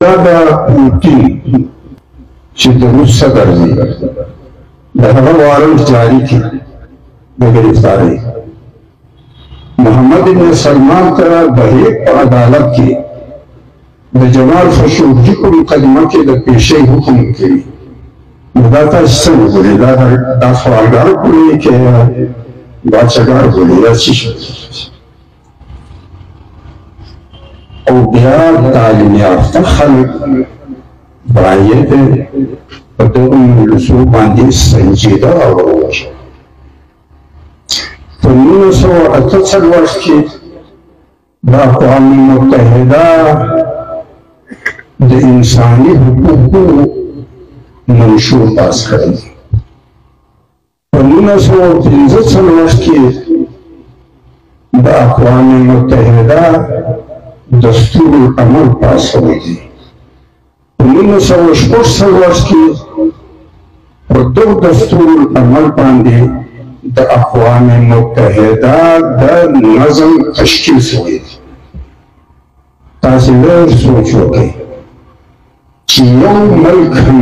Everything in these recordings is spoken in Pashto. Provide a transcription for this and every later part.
دا د پوټین چې د روس صدر دی د هغه وارنټ جاري کړي د ګرفتارۍ محمد بن سلمان ته د هیګ په عدالت کې د جمال خشوګي په مقدمه کې د پیشۍ حکم کوي. نو دا تاسو څنګه وګورئ دا سوالګر بولي که بادشاهګر بولي یا څه شي. او بیا تعلیم یافته خلک باید په دغو مجلسو باندې سنجیده واوسي. په 1948 کې د اقوام متحده د انساني حقوقو منشور پاس کړی. په 1945 کې د اقوام متحده دستور العمل پاس شوی دی. په 1946 کې په دغه دستور العمل باندې د اقوام متحده د نظم تشکیل شوی دی. تاسو لږ سوچ وکړئ چې یو ملک هم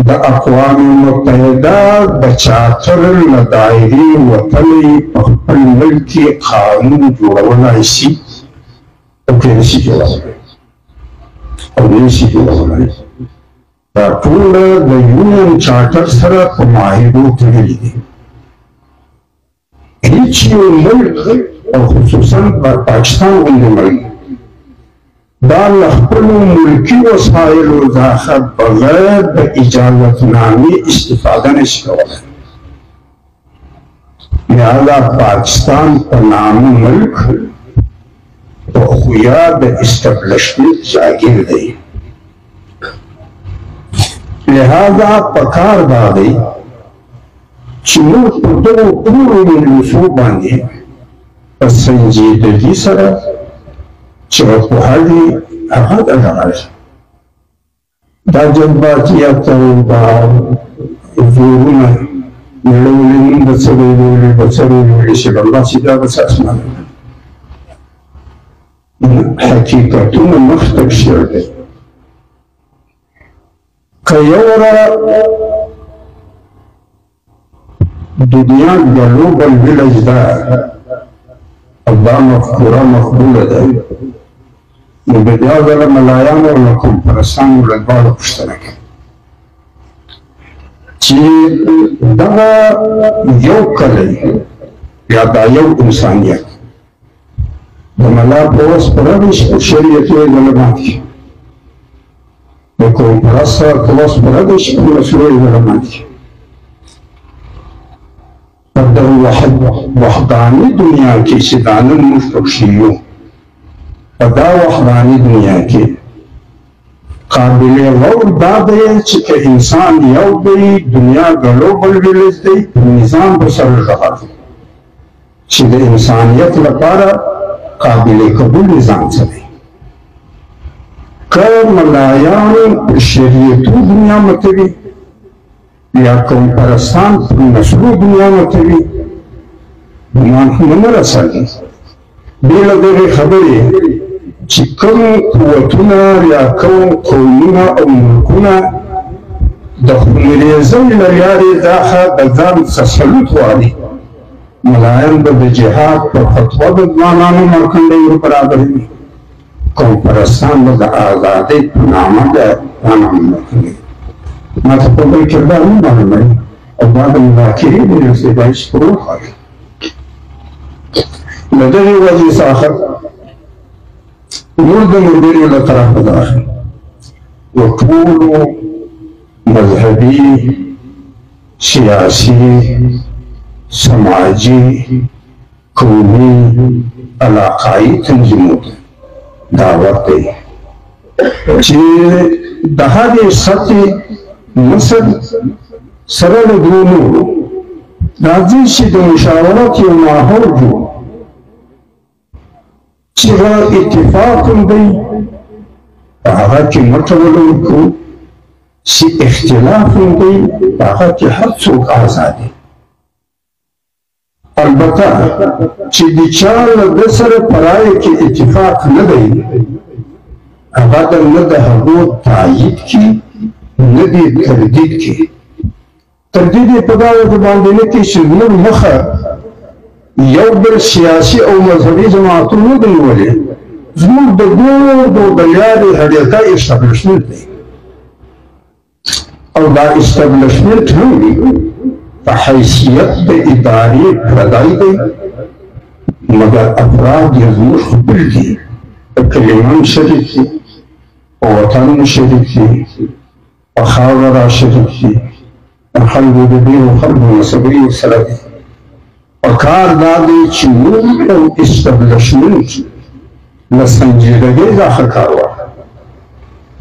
د اقوام متحده د چارټر له دایرې وتلی په خپل ملک کې قانون جوړولی شي او پرې نشي جوړولی او نه شي جوړولی. دا ټوله د یونین چارټر سره په معاهدو تړلي دي. هیڅ یو ملک او خصوصا پاکستان غوندې ملک دا له خپلو ملکي وسایلو څخه بغیر د اجازتنامې استفاده نشي کولی. لهذا پاکستان په نامه ملک په خویا د اسټبلشمنټ جاګیر دی. لهذا پکار دا دی چې موږ په دغو ټولو مجلسو باندې په سنجیدګي سره چې پوهاوی هغه دغه دا جذباتیت او دا زورونه نړولې د څلوري چې الله چې دا بس اسمان حقیقتونه مخ ته شوي دي. که یوره دنیا ګلوبل ویلج ده او دا مفکوره مقبوله ده نو د بیا ځله ملایانو او له کمپرسانو له دواړو پوښتنه کوي چې دغه یو کلی یا دا یو انسانیت د ملا په وس پوره دی چې شریعت یې دله ماتې شي. د کمپرس په وس پوره دی چې په مسلو یې دله ماتې شي. په دغه وحداني دنیا کې چې دا نن موږ پکښې یو په دا وحداني دنیا کې قابل غور دا دی چې که انسان یو دی دنیا ګلوبل ویلج دی نظام به سره غږ چې د انسانیت لپاره قابل قبول نظام څه دی. که ملایان په شریعتو دنیا متوي یا کمپرستان په نسلو دنیا متوي ګمان خو نه رسېږي. بې له دغې خبرې چې کوم قوتونه یا کوم قومونه او ملکونه د خونریزۍ له لارې دا د ځان تسلط غواړي ملایان به د جهاد په فتوا د ځوانانو مرکنډۍ ور برابروي. کمپرستان به د ازادۍ په نامه د ځوانانو مرکنډۍ ما ته په بل کردار نه معلوموي او دا د مذاکرې د نسبایي شپرو خواړي. له دغې وجې څخه نور د ملګرو له طرفه داخل د ټولو مذهبي سیاسي سماجي قومي علاقایي تنظیمونو ته دعوت دی چې د هغې سطحې مصر سره له دوو نورو راځي چې د مشاورت یو ماحول جوړ چې اتفاق هم دی په هغه کې مټوله وکړو چې اختلاف هم دی په هغه کې هر څوک آزاد دی. البته چې د چا له ده سره په رایه کې اتفاق نه دی هغه د نه د هغو تایید کي نه دې تردید کي. تردید یې په دا وجه باندې نه کي چې زموږ مخه یو بل سیاسي او مذهبي جماعتونه دي نیولې. زموږ د ګوردو د لارې هډیکا اسټابلیشمنټ دی او دا اسټابلیشمنټ هم په حیثیت د ادارې پردی دی، مګر افراد یې زموږ خپل دي، په کلمه شریک دي، په وطن شریک دي، په خاوره را شریک دي، د خلکو د ډېرو خلکو مذهبي سره دي. پکار دا دی چې موږ او اسټابلیشمنټ له سنجیدګۍ څخه کار واخلو.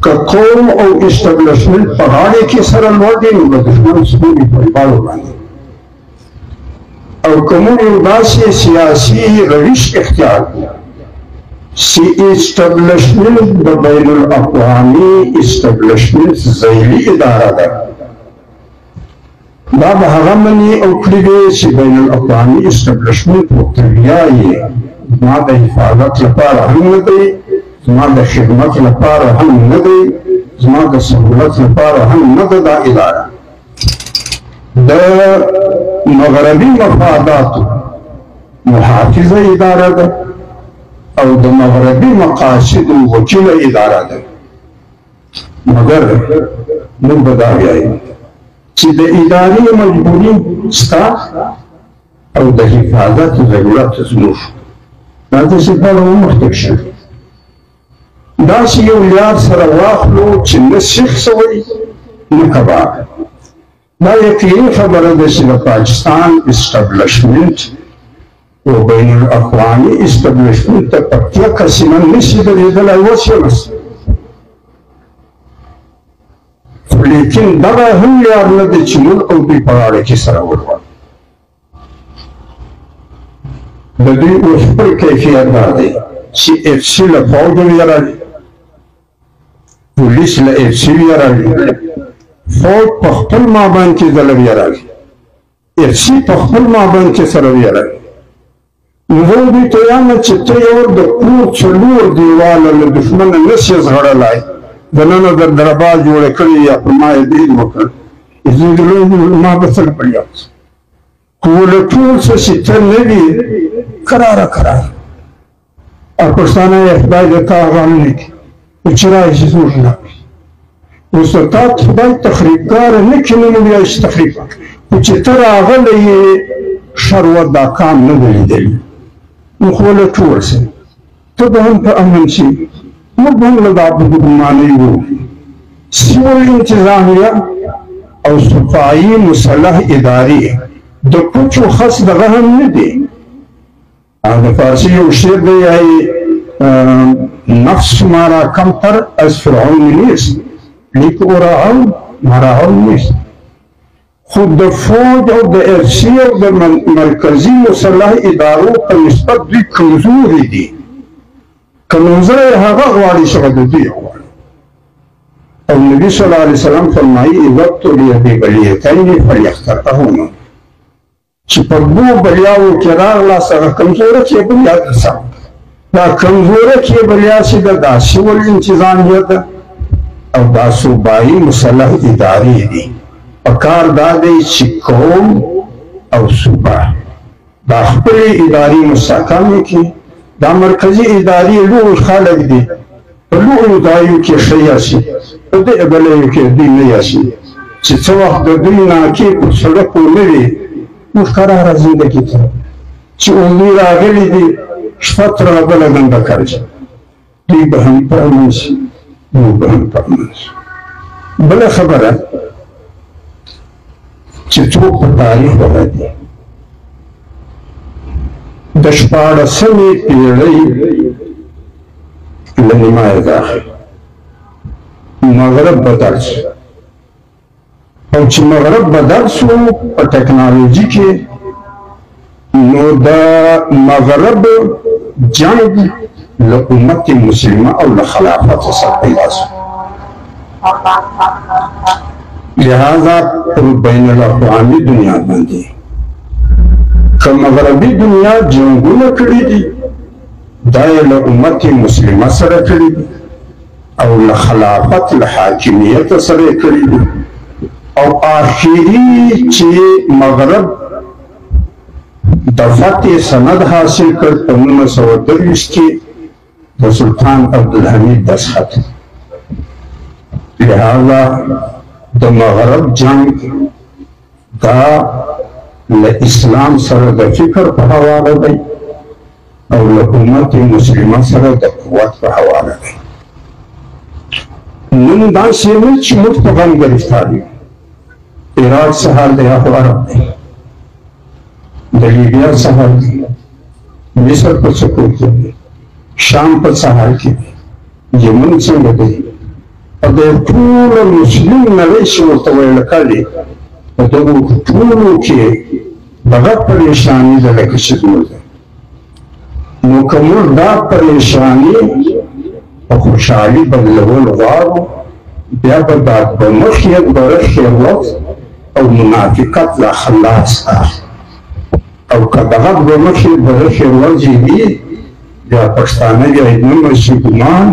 که قوم او اسټابلیشمنټ په غاړه کې سره لوړ دي نو د دښمن ستوري په غاړه باندې، او که موږ یو داسې سیاسي روش اختیار کړو چې اسټابلیشمنټ د بین الاقوامي اسټابلیشمنټ ذیلي اداره ده، دا به هغه مني او کړي دی چې بین الاقوامي اسټابلیشمنټ ورته وایي زما د حفاظت لپاره هم نه دی، زما د خدمت لپاره هم نه دی، زما د سهولت لپاره هم نه ده دا اداره. د مغربي مفاداتو محافظه اداره ده او د مغربي مقاصدو وکیله اداره ده. مګر موږ به دا وایو چې د ادارې مجبوري ستا او د حفاظت ضرورت زموږ دا داسې دواړه ومخکې شي. داسې یو لار سره واخلو چې نه سیخ سوی نه کباب. دا یقیني خبره ده چې د پاکستان اسټابلیشمنټ او بین الاقوامي اسټابلیشمنټ ته په کلکه سینه نشي درېدلی، اوس یې نشته. لیکن دغه هم لار نه دی چې موږ او دوی په غاړه کې سره ولولو. د دوی اوس خپل کیفیت دا دی چې اف سي له فوج ویرالي، پولیس له اف سي ویرالي، فوج په خپل مابین کې ځله ویرالي، اف سي په خپل مابین کې سره ویرالي. نو زه دوی ته وایم چې ته یو د کور څلور دیواله له دښمنه نشې زغړلی، دننه در دربار جوړه کړې یا په ما یې دید وکړ، ما به څه کړي خو له ټول څه چې ته نه وي کراره کراره او پښتانه یې خدای دې تا غم نه کړي چې راشي زموږ نه کړي. اوس تا خدای تخریبګاره نه کړي، نو موږ یې تخریب خو چې ته راغلی یې شر دا کام نه دی لیدلی، نو خو له ټول څه ته به هم په امن شي، موږ به هم له دا بدګمانۍ وو. سیول انتظامیه او صفایي مسلح ادارې د کوچو خاص دغه هم نه دی. د فارسي یو شعر دی یایي نفس مارا کمتر از فرعون نیست لیک او راهون نیست. خو د فوج او د اف سي او د مرکزي مسلح ادارو په نسبت دوی کمزوري دي. کمزوری هغه غواړي چې د دوی غواړي. او نبي صلی الله علیه وسلم فرمایي اذا ابتلي ببلیتین فلیخترهما، چې په دوو بلیاوو کې راغله هغه کمزوره چې بلیا ده سم، دا کمزوره چې بلیا چې ده دا سیول انتظامیه ده او دا صوبایي مسلح ادارې دي. پکار دا دی چې قوم او صوبه دا خپلې ادارې مستحکمې کړي. دا مرکزي ادارې لوی خلک دي، په لویو ځایو کې ښه یاسي، په دې بلیو کې دوی نه یاسي، چې څه وخت د دوی ناکې په سړک نه وي موږ قراره زندګي ته چې اومي راغلي دي شپه تر بله دنده کړي، دوی به هم په امن شي، موږ به هم په امن شو. بله خبره چې څوک په تاریخ ولري د شپاړسمې پېړۍ له نیمایه داخل مغرب بدل شو، او چې مغرب بدل شو په ټکنالوژي کې، نو د مغرب جنګ له امت مسلمه او له خلافت سره پیدا شو. لہذا پر بین الاقوامی دنیا باندې که مغربي دنیا جنګونه کړي دي دا یې له امت مسلمه سره کړي دي، او له خلافت له حاکمیت سره کړي دي او آخري چې مغرب د فتح سند حاصل کړ په 1923 کې د سلطان عبدالحمید دستخط. لہذا د مغرب جنگ دا له اسلام سره د فکر په حواله دی او له امت مسلمه سره د قوت په حواله دی. نن داسې نه چې موږ په غم ګرفتار یو. عراق څه حال دی؟ هغه عرب دی. د لیبیا څه حال دی؟ مصر په څکو کې دی. شام په څه حال کې دی؟ یمن څنګه دی؟ او د ټول مسلم نړۍ چې ورته ویل کړي په دغو ټولو کې دغه پریشاني ده لکه چې زموږ ده. نو که موږ دا پریشاني په خوشحالي بدلول غواړو بیا به دا په مخ یې برخې وخت او منافقت لا خلاص او که دغه به مخ یې برخې ورځې وي بیا پښتانه بیا نه مرسي ګمان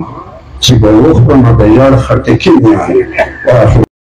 چې به وخورو نو د یار خټکي ویانې